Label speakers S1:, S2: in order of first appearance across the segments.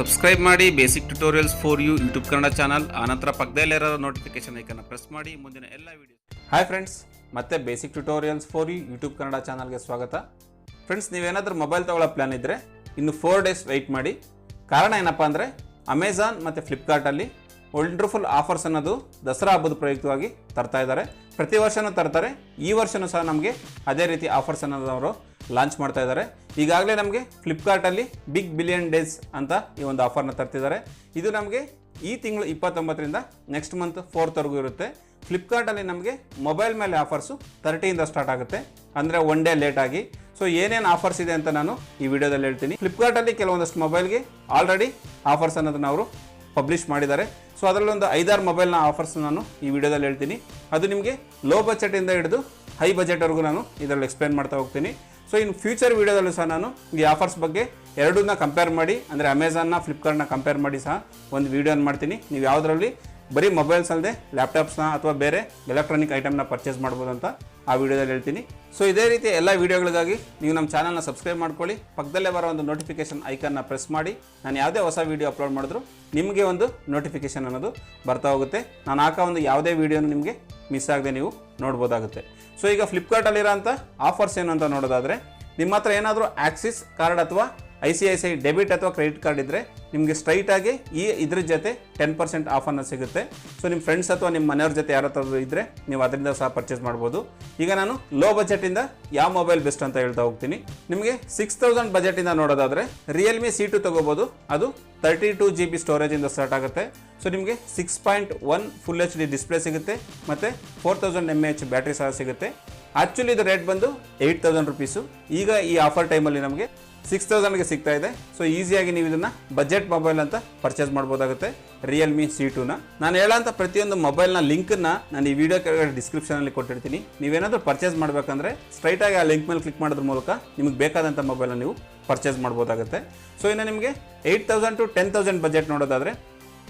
S1: Subscribe ಮಾಡಿ basic tutorials for you YouTube Kannada channel. ಆನಂತರ ಪಕ್ಕದಲ್ಲಿರೋ ನೋಟಿಫಿಕೇಶನ್ ಐಕನ್ನ ಪ್ರೆಸ್ ಮಾಡಿ ಮುಂದಿನ ಎಲ್ಲ ವಿಡಿಯೋ. ಹಾಯ್ ಫ್ರೆಂಡ್ಸ್, ಮತ್ತೆ basic tutorials for you YouTube Kannada ಚಾನಲ್ಗೆ ಸ್ವಾಗತ. ಫ್ರೆಂಡ್ಸ್, ನೀವೇನಾದರೂ ಮೊಬೈಲ್ ತಗೊಳ್ಳೋ ಪ್ಲಾನ್ ಇದ್ದರೆ ಇನ್ನು 4 ಡೇಸ್ ವೆಯ್ಟ್ ಮಾಡಿ. ಕಾರಣ ಏನಪ್ಪ ಅಂದರೆ ಅಮೆಝಾನ್ ಮತ್ತು ಫ್ಲಿಪ್ಕಾರ್ಟಲ್ಲಿ ವಂಡರ್ಫುಲ್ ಆಫರ್ಸ್ ಅನ್ನೋದು ದಸರಾ ಹಬ್ಬದ ಪ್ರಯುಕ್ತವಾಗಿ ತರ್ತಾ ಇದ್ದಾರೆ. ಪ್ರತಿ ವರ್ಷವೂ ತರ್ತಾರೆ. ಈ ವರ್ಷವೂ ಸಹ ನಮಗೆ ಅದೇ ರೀತಿ ಆಫರ್ಸ್ ಅನ್ನೋದು ಅವರು ಲಾಂಚ್ ಮಾಡ್ತಾ ಇದ್ದಾರೆ. ಈಗಾಗಲೇ ನಮಗೆ ಫ್ಲಿಪ್ಕಾರ್ಟಲ್ಲಿ ಬಿಗ್ ಬಿಲಿಯನ್ ಡೇಸ್ ಅಂತ ಈ ಒಂದು ಆಫರ್ನ ತರ್ತಿದ್ದಾರೆ. ಇದು ನಮಗೆ ಈ ತಿಂಗಳು 29ರಿಂದ ನೆಕ್ಸ್ಟ್ ಮಂತ್ 4th ಇರುತ್ತೆ. ಫ್ಲಿಪ್ಕಾರ್ಟಲ್ಲಿ ನಮಗೆ ಮೊಬೈಲ್ ಮೇಲೆ ಆಫರ್ಸು 30ಯಿಂದ ಸ್ಟಾರ್ಟ್ ಆಗುತ್ತೆ, ಅಂದರೆ 1 ಡೇ ಲೇಟಾಗಿ. ಸೊ ಏನೇನು ಆಫರ್ಸ್ ಇದೆ ಅಂತ ನಾನು ಈ ವಿಡಿಯೋದಲ್ಲಿ ಹೇಳ್ತೀನಿ. ಫ್ಲಿಪ್ಕಾರ್ಟಲ್ಲಿ ಕೆಲವೊಂದಷ್ಟು ಮೊಬೈಲ್ಗೆ ಆಲ್ರೆಡಿ ಆಫರ್ಸ್ ಅನ್ನೋದನ್ನ ಅವರು ಪಬ್ಲಿಷ್ ಮಾಡಿದ್ದಾರೆ. ಸೊ ಅದರಲ್ಲಿ ಒಂದು 5-6 ಮೊಬೈಲ್ನ ಆಫರ್ಸ್ ನಾನು ಈ ವಿಡಿಯೋದಲ್ಲಿ ಹೇಳ್ತೀನಿ. ಅದು ನಿಮಗೆ ಲೋ ಬಜೆಟಿಂದ ಹಿಡಿದು ಹೈ ಬಜೆಟ್ವರೆಗೂ ನಾನು ಇದರಲ್ಲಿ ಎಕ್ಸ್ಪ್ಲೇನ್ ಮಾಡ್ತಾ ಹೋಗ್ತೀನಿ. ಸೊ ಇನ್ನು ಫ್ಯೂಚರ್ ವೀಡಿಯೋದಲ್ಲೂ ಸಹ ನಾನು ಈ ಆಫರ್ಸ್ ಬಗ್ಗೆ ಎರಡನ್ನ ಕಂಪೇರ್ ಮಾಡಿ, ಅಂದರೆ ಅಮೆಝಾನ್ನ ಫ್ಲಿಪ್ಕಾರ್ಟ್ನ ಕಂಪೇರ್ ಮಾಡಿ ಸಹ ಒಂದು ವೀಡಿಯೋನ ಮಾಡ್ತೀನಿ. ನೀವು ಯಾವುದರಲ್ಲಿ ಬರೀ ಮೊಬೈಲ್ಸ್ ಅಲ್ಲದೆ ಲ್ಯಾಪ್ಟಾಪ್ಸ್ನ ಅಥವಾ ಬೇರೆ ಎಲೆಕ್ಟ್ರಾನಿಕ್ ಐಟಮ್ನ ಪರ್ಚೇಸ್ ಮಾಡ್ಬೋದು ಅಂತ ಆ ವಿಡಿಯೋದಲ್ಲಿ ಹೇಳ್ತೀನಿ. ಸೊ ಇದೇ ರೀತಿ ಎಲ್ಲ ವೀಡಿಯೋಗಳಿಗಾಗಿ ನೀವು ನಮ್ಮ ಚಾನಲ್ನ ಸಬ್ಸ್ಕ್ರೈಬ್ ಮಾಡ್ಕೊಳ್ಳಿ. ಪಕ್ಕದಲ್ಲೇ ಬರೋ ಒಂದು ನೋಟಿಫಿಕೇಷನ್ ಐಕನ್ನ ಪ್ರೆಸ್ ಮಾಡಿ. ನಾನು ಯಾವುದೇ ಹೊಸ ವೀಡಿಯೋ ಅಪ್ಲೋಡ್ ಮಾಡಿದ್ರು ನಿಮಗೆ ಒಂದು ನೋಟಿಫಿಕೇಷನ್ ಅನ್ನೋದು ಬರ್ತಾ ಹೋಗುತ್ತೆ. ನಾನು ಹಾಕೋ ಒಂದು ಯಾವುದೇ ವೀಡಿಯೋನು ನಿಮಗೆ ಮಿಸ್ ಆಗದೆ ನೀವು ನೋಡ್ಬೋದಾಗುತ್ತೆ. ಸೊ ಈಗ ಫ್ಲಿಪ್ಕಾರ್ಟಲ್ಲಿರೋಂಥ ಆಫರ್ಸ್ ಏನು ಅಂತ ನೋಡೋದಾದರೆ, ನಿಮ್ಮ ಹತ್ರ ಏನಾದರೂ ಆಕ್ಸಿಸ್ ಕಾರ್ಡ್ ಅಥವಾ ICICI ಡೆಬಿಟ್ ಅಥವಾ ಕ್ರೆಡಿಟ್ ಕಾರ್ಡ್ ಇದ್ದರೆ ನಿಮಗೆ ಸ್ಟ್ರೈಟಾಗಿ ಇದ್ರ ಜೊತೆ 10% ಆಫನ್ನು ಸಿಗುತ್ತೆ. ಸೊ ನಿಮ್ಮ ಫ್ರೆಂಡ್ಸ್ ಅಥವಾ ನಿಮ್ಮ ಮನೆಯವ್ರ ಜೊತೆ ಯಾರ ಹತ್ರ ಇದ್ದರೆ ನೀವು ಅದರಿಂದ ಸಹ ಪರ್ಚೇಸ್ ಮಾಡ್ಬೋದು. ಈಗ ನಾನು ಲೋ ಬಜೆಟಿಂದ ಯಾವ ಮೊಬೈಲ್ ಬೆಸ್ಟ್ ಅಂತ ಹೇಳ್ತಾ ಹೋಗ್ತೀನಿ. ನಿಮಗೆ 6000 ಬಜೆಟಿಂದ ನೋಡೋದಾದರೆ ರಿಯಲ್ಮಿ C2 ತೊಗೋಬೋದು. ಅದು 32 GB ಸ್ಟೋರೇಜಿಂದ ಸ್ಟಾರ್ಟ್ ಆಗುತ್ತೆ. ಸೊ ನಿಮಗೆ 6.1 ಫುಲ್ HD ಡಿಸ್ಪ್ಲೇ ಸಿಗುತ್ತೆ ಮತ್ತು 4000 mAh ಬ್ಯಾಟ್ರಿ ಸಹ ಸಿಗುತ್ತೆ. ಆ್ಯಕ್ಚುಲಿ ಇದು ರೇಟ್ ಬಂದು 8000 ರುಪೀಸು. ಈಗ ಈ ಆಫರ್ ಟೈಮಲ್ಲಿ ನಮಗೆ 6000ಗೆ ಸಿಗ್ತಾ ಇದೆ. ಸೊ ಈಸಿಯಾಗಿ ನೀವು ಇದನ್ನು ಬಜೆಟ್ ಮೊಬೈಲ್ ಅಂತ ಪರ್ಚೇಸ್ ಮಾಡ್ಬೋದಾಗುತ್ತೆ, ರಿಯಲ್ಮಿ C2ನ. ನಾನು ಹೇಳೋಂಥ ಪ್ರತಿಯೊಂದು ಮೊಬೈಲ್ನ ಲಿಂಕನ್ನು ನಾನು ಈ ವಿಡಿಯೋ ಕೆಳಗಡೆ ಡಿಸ್ಕ್ರಿಪ್ಷನಲ್ಲಿ ಕೊಟ್ಟಿರ್ತೀನಿ. ನೀವೇನಾದರೂ ಪರ್ಚೇಸ್ ಮಾಡಬೇಕಂದ್ರೆ ಸ್ಟ್ರೈಟಾಗಿ ಆ ಲಿಂಕ್ ಮೇಲೆ ಕ್ಲಿಕ್ ಮಾಡೋದ್ರ ಮೂಲಕ ನಿಮಗೆ ಬೇಕಾದಂಥ ಮೊಬೈಲ್ನ ನೀವು ಪರ್ಚೇಸ್ ಮಾಡ್ಬೋದಾಗುತ್ತೆ. ಸೊ ಇನ್ನು ನಿಮಗೆ 8000 to 10000 ಬಜೆಟ್ ನೋಡೋದಾದರೆ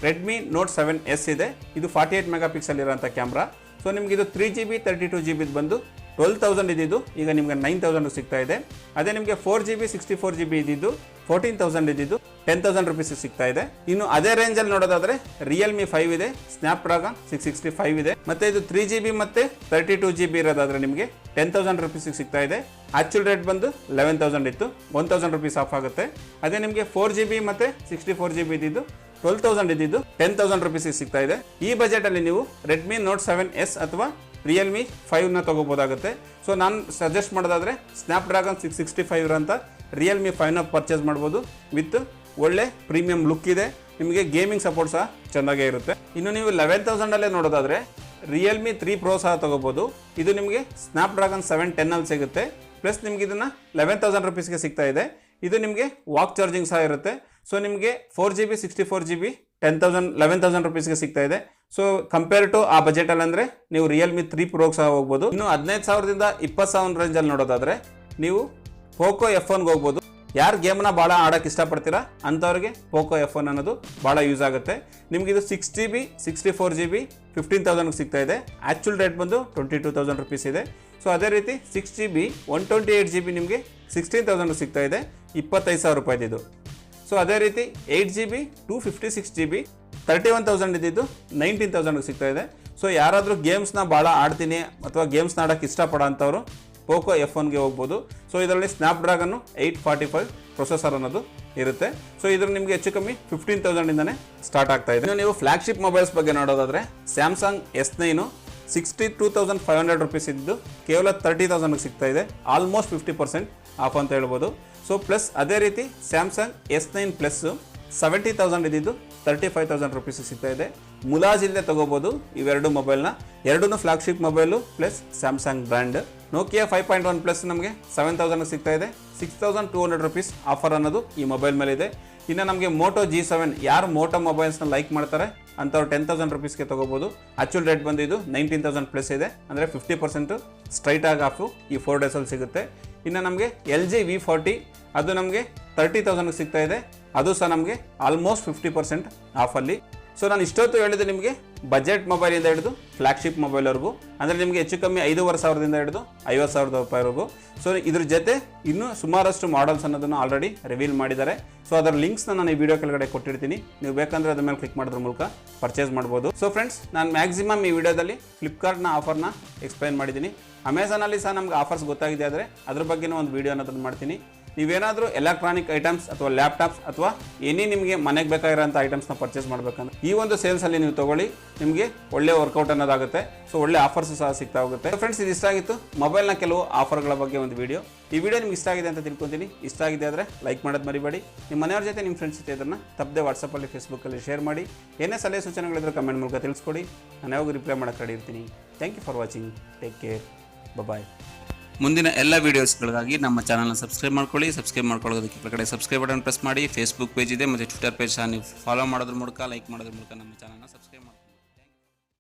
S1: ರೆಡ್ಮಿ ನೋಟ್ 7S ಇದೆ. ಇದು 48 ಮೆಗಾಪಿಕ್ಸೆಲ್ ಇರೋಂಥ ಕ್ಯಾಮ್ರಾ. ಸೊ ನಿಮಗೆ ಇದು 3GB 32 GB ಬಂದು 12000 ಇದ್ದಿದ್ದು ಈಗ ನಿಮಗೆ 9000 ಸಿಗ್ತಾ ಇದೆ. ಅದೇ ನಿಮಗೆ 4GB 64GB ಇದ್ದಿದ್ದು 14000 ಇದ್ದಿದ್ದು 10000 ರುಪೀಸ್ ಸಿಗ್ತಾ ಇದೆ. ಇನ್ನು ಅದೇ ರೇಂಜಲ್ಲಿ ನೋಡೋದಾದರೆ ರಿಯಲ್ಮಿ 5 ಇದೆ, ಸ್ನ್ಯಾಪ್ಡ್ರಾಗನ್ 665 ಇದೆ, ಮತ್ತು ಇದು 3GB ಮತ್ತು 32GB ಇರೋದಾದರೆ ನಿಮಗೆ 10000 ರುಪೀಸ್ ಸಿಗ್ತಾ ಇದೆ. ಆ್ಯಕ್ಚುಲ್ ರೇಟ್ ಬಂದು 11000 ಇತ್ತು, 1000 ರುಪೀಸ್ ಆಫ್ ಆಗುತ್ತೆ. ಅದೇ ನಿಮಗೆ 4GB ಮತ್ತು 64GB ಇದ್ದಿದ್ದು 12000 ಇದ್ದಿದ್ದು 10000 ರುಪೀಸಿಗೆ ಸಿಗ್ತಾ ಇದೆ. ಈ ಬಜೆಟಲ್ಲಿ ನೀವು ರೆಡ್ಮಿ ನೋಟ್ 7S ಅಥವಾ ರಿಯಲ್ಮಿ 5ನ ತೊಗೋಬೋದಾಗುತ್ತೆ. ಸೊ ನಾನು ಸಜೆಸ್ಟ್ ಮಾಡೋದಾದರೆ ಸ್ನ್ಯಾಪ್ಡ್ರಾಗನ್ 665 ಇರೋಂಥ ರಿಯಲ್ಮಿ 5ನ ಪರ್ಚೇಸ್ ಮಾಡ್ಬೋದು. ವಿತ್ ಒಳ್ಳೆ ಪ್ರೀಮಿಯಂ ಲುಕ್ ಇದೆ, ನಿಮಗೆ ಗೇಮಿಂಗ್ ಸಪೋರ್ಟ್ ಸಹ ಚೆನ್ನಾಗೇ ಇರುತ್ತೆ. ಇನ್ನು ನೀವು 11000ಅಲ್ಲೇ ನೋಡೋದಾದರೆ ರಿಯಲ್ಮಿ 3 Pro ಸಹ ತೊಗೋಬೋದು. ಇದು ನಿಮಗೆ ಸ್ನ್ಯಾಪ್ಡ್ರಾಗನ್ 710 ಸಿಗುತ್ತೆ. ಪ್ಲಸ್ ನಿಮಗೆ ಇದನ್ನು 11000 ರುಪೀಸ್ಗೆ ಸಿಗ್ತಾ ಇದೆ. ಇದು ನಿಮಗೆ ವಾಕ್ ಚಾರ್ಜಿಂಗ್ ಸಹ ಇರುತ್ತೆ. ಸೊ ನಿಮಗೆ 4GB 64GB 11000 ರುಪೀಸ್ಗೆ ಸಿಗ್ತಾ ಇದೆ. ಸೊ ಕಂಪೇರ್ ಟು ಆ ಬಜೆಟಲ್ಲಿ ಅಂದರೆ ನೀವು ರಿಯಲ್ಮಿ 3 Pro ಸಹ ಹೋಗ್ಬೋದು. ಇನ್ನು 15000ದಿಂದ 20000 ರೇಂಜಲ್ಲಿ ನೋಡೋದಾದರೆ ನೀವು ಪೋಕೋ F1ಗೆ ಹೋಗ್ಬೋದು. ಯಾರು ಗೇಮ್ನ ಭಾಳ ಆಡೋಕ್ಕೆ ಇಷ್ಟಪಡ್ತೀರಾ ಅಂಥವ್ರಿಗೆ ಪೋಕೋ F1 ಅನ್ನೋದು ಭಾಳ ಯೂಸ್ ಆಗುತ್ತೆ. ನಿಮಗೆ ಇದು 6GB 64GB 15000ಗೆ ಸಿಗ್ತಾ ಇದೆ. ಆ್ಯಕ್ಚುಲ್ ರೇಟ್ ಬಂದು 22000 ರುಪೀಸ್ ಇದೆ. ಸೊ ಅದೇ ರೀತಿ 6GB 128GB ನಿಮಗೆ 16000 ಸಿಗ್ತಾ ಇದೆ, 25000 ರೂಪಾಯಿದು. ಸೊ ಅದೇ ರೀತಿ 8GB 256GB 31000 ಇದ್ದಿದ್ದು 19000ಗೆ ಸಿಗ್ತಾ ಇದೆ. ಸೊ ಯಾರಾದರೂ ಗೇಮ್ಸ್ನ ಭಾಳ ಆಡ್ತೀನಿ ಅಥವಾ ಗೇಮ್ಸ್ನ ಆಡೋಕ್ಕೆ ಇಷ್ಟಪಡೋ ಅಂಥವ್ರು ಪೋಕೋ F1ಗೆ ಹೋಗ್ಬೋದು. ಸೊ ಇದರಲ್ಲಿ ಸ್ನ್ಯಾಪ್ಡ್ರಾಗನ್ನು 845 ಪ್ರೊಸೆಸರ್ ಅನ್ನೋದು ಇರುತ್ತೆ. ಸೊ ಇದ್ರ ನಿಮಗೆ ಹೆಚ್ಚು ಕಮ್ಮಿ 15000ಇಂದನೇ ಸ್ಟಾರ್ಟ್ ಆಗ್ತಾ ಇದೆ. ನೀವು ಫ್ಲಾಗ್ಶಿಪ್ ಮೊಬೈಲ್ಸ್ ಬಗ್ಗೆ ನೋಡೋದಾದರೆ ಸ್ಯಾಮ್ಸಂಗ್ S9 62500 ರುಪೀಸ್ ಇದ್ದು ಕೇವಲ 30000ಗೆ ಸಿಗ್ತಾ ಇದೆ. ಆಲ್ಮೋಸ್ಟ್ 50% ಆಫ್ ಅಂತ ಹೇಳ್ಬೋದು. ಸೊ ಪ್ಲಸ್ ಅದೇ ರೀತಿ ಸ್ಯಾಮ್ಸಂಗ್ S9 ಪ್ಲಸ್ 70000 ಇದ್ದಿದ್ದು 35000 ರುಪೀಸಿಗೆ ಸಿಗ್ತಾ ಇದೆ. ಮುಲಾಜಿಲ್ಲದೆ ತೊಗೋಬೋದು ಇವೆರಡು ಮೊಬೈಲ್ನ. ಎರಡೂ flagship mobile plus Samsung brand. Nokia 5.1 plus ನಮಗೆ 7000ಗೆ ಸಿಗ್ತಾ ಇದೆ. 6200 ರುಪೀಸ್ ಆಫರ್ ಅನ್ನೋದು ಈ ಮೊಬೈಲ್ ಮೇಲೆ ಇದೆ. ಇನ್ನು ನಮಗೆ ಮೋಟೋ G7 ಯಾರು ಮೋಟೋ ಮೊಬೈಲ್ಸ್ನ ಲೈಕ್ ಮಾಡ್ತಾರೆ ಅಂಥವ್ರು 10000 ರುಪೀಸ್ಗೆ ತೊಗೋಬೋದು. ಆ್ಯಕ್ಚುಲ್ ರೇಟ್ ಬಂದು ಇದು 19000 ಪ್ಲಸ್ ಇದೆ, ಅಂದರೆ 50% ಸ್ಟ್ರೈಟಾಗಿ ಆಫು ಈ 4 ಡೇಸಲ್ಲಿ ಸಿಗುತ್ತೆ. ಇನ್ನು ನಮಗೆ LG V40 ಅದು ನಮಗೆ 30000ಗೆ ಸಿಗ್ತಾ ಇದೆ. ಅದು ಸಹ ನಮಗೆ ಆಲ್ಮೋಸ್ಟ್ 50% ಆಫಲ್ಲಿ. ಸೊ ನಾನು ಇಷ್ಟೊತ್ತು ಹೇಳಿದೆ ನಿಮಗೆ ಬಜೆಟ್ ಮೊಬೈಲಿಂದ ಹಿಡಿದು ಫ್ಲಾಗ್ಶಿಪ್ ಮೊಬೈಲ್ವರೆಗೂ, ಅಂದರೆ ನಿಮಗೆ ಹೆಚ್ಚು ಕಮ್ಮಿ 5,500ದಿಂದ ಹಿಡಿದು 50,000 ರೂಪಾಯಿವರೆಗೂ. ಸೊ ಇದ್ರ ಜೊತೆ ಇನ್ನೂ ಸುಮಾರಷ್ಟು ಮಾಡಲ್ಸ್ ಅನ್ನೋದನ್ನು ಆಲ್ರೆಡಿ ರಿವೀಲ್ ಮಾಡಿದ್ದಾರೆ. ಸೊ ಅದರ ಲಿಂಕ್ಸ್ನ ನಾನು ಈ ವಿಡಿಯೋ ಕೆಳಗಡೆ ಕೊಟ್ಟಿರ್ತೀನಿ, ನೀವು ಬೇಕಂದರೆ ಅದ್ರ ಮೇಲೆ ಕ್ಲಿಕ್ ಮಾಡೋದ್ರ ಮೂಲಕ ಪರ್ಚೇಸ್ ಮಾಡ್ಬೋದು. ಸೊ ಫ್ರೆಂಡ್ಸ್, ನಾನು ಮ್ಯಾಕ್ಸಿಮಮ್ ಈ ವಿಡಿಯೋದಲ್ಲಿ ಫ್ಲಿಪ್ಕಾರ್ಟ್ನ ಆಫರ್ನ ಎಕ್ಸ್ಪ್ಲೈನ್ ಮಾಡಿದ್ದೀನಿ. ಅಮೆಝಾನಲ್ಲಿ ಸಹ ನಮ್ಗೆ ಆಫರ್ಸ್ ಗೊತ್ತಾಗಿದೆ, ಆದರೆ ಅದ್ರ ಬಗ್ಗೆನೂ ಒಂದು ವಿಡಿಯೋ ಅನ್ನೋದನ್ನು ಮಾಡ್ತೀನಿ. ನೀವೇನಾದರೂ ಎಲೆಕ್ಟ್ರಾನಿಕ್ ಐಟಮ್ಸ್ ಅಥವಾ ಲ್ಯಾಪ್ಟಾಪ್ಸ್ ಅಥವಾ ಏನೇ ನಿಮಗೆ ಮನೆಗೆ ಬೇಕಾಗಿರೋಂಥ ಐಟಮ್ಸ್ನ ಪರ್ಚೇಸ್ ಮಾಡಬೇಕಂದ್ರೆ ಈ ಒಂದು ಸೇಲ್ಸಲ್ಲಿ ನೀವು ತೊಗೊಳ್ಳಿ, ನಿಮಗೆ ಒಳ್ಳೆ ವರ್ಕೌಟ್ ಅನ್ನೋದಾಗುತ್ತೆ. ಸೊ ಒಳ್ಳೆ ಆಫರ್ಸ್ ಸಹ ಸಿಗ್ತಾ ಹೋಗುತ್ತೆ. ಫ್ರೆಂಡ್ಸ್, ಇದು ಇಷ್ಟ ಆಗಿತ್ತು ಮೊಬೈಲ್ನ ಕೆಲವು ಆಫರ್ಗಳ ಬಗ್ಗೆ ಒಂದು ವಿಡಿಯೋ. ಈ ವಿಡಿಯೋ ನಿಮ್ಗೆ ಇಷ್ಟ ಆಗಿದೆ ಅಂತ ತಿಳ್ಕೊತೀನಿ. ಇಷ್ಟ ಆಗಿದೆ ಆದರೆ ಲೈಕ್ ಮಾಡೋದು ಮರಿಬೇಡಿ. ನಿಮ್ಮ ಮನೆಯವ್ರ ಜೊತೆ ನಿಮ್ಮ ಫ್ರೆಂಡ್ಸ್ ಜೊತೆ ಇದನ್ನು ತಪ್ಪದೆ ವಾಟ್ಸಪ್ಪಲ್ಲಿ ಫೇಸ್ಬುಕ್ಕಲ್ಲಿ ಶೇರ್ ಮಾಡಿ. ಏನೇ ಸಲಹೆ ಸೂಚನೆಗಳಿದ್ರೆ ಕಮೆಂಟ್ ಮೂಲಕ ತಿಳಿಸ್ಕೊಡಿ, ನಾನು ಯಾವಾಗ ರಿಪ್ಲೈ ಮಾಡೋಕ್ಕೆ ರೆಡಿ ಇರ್ತೀನಿ. Thank you for watching. Take care. Bye. ಮುಂದಿನ ಎಲ್ಲ ವೀಡಿಯೋಸ್ಗಳಿಗಾಗಿ ನಮ್ಮ ಚಾನಲ್ನ ಸಬ್ಸ್ಕ್ರೈಬ್ ಮಾಡ್ಕೊಳ್ಳಿ. ಸಬ್ಸ್ಕ್ರೈಬ್ ಮಾಡ್ಕೊಳ್ಳೋದಕ್ಕೆ ಕೆಳಗಡೆ ಸಬ್ಸ್ಕ್ರೈಬ್ ಬಟನ್ ಪ್ರೆಸ್ ಮಾಡಿ. ಫೇಸ್ಬುಕ್ ಪೇಜ್ ಇದೆ ಮತ್ತು ಟ್ವಿಟರ್ ಪೇಜ್ ಸಹ ನೀವು ಫಾಲೋ ಮಾಡೋದ್ರ ಮೂಲಕ, ಲೈಕ್ ಮಾಡೋದ್ರ ಮೂಲಕ ನಮ್ಮ ಚಾನಲ್ನ ಸಬ್ಸ್ಕ್ರೈಬ್ ಮಾಡಿ.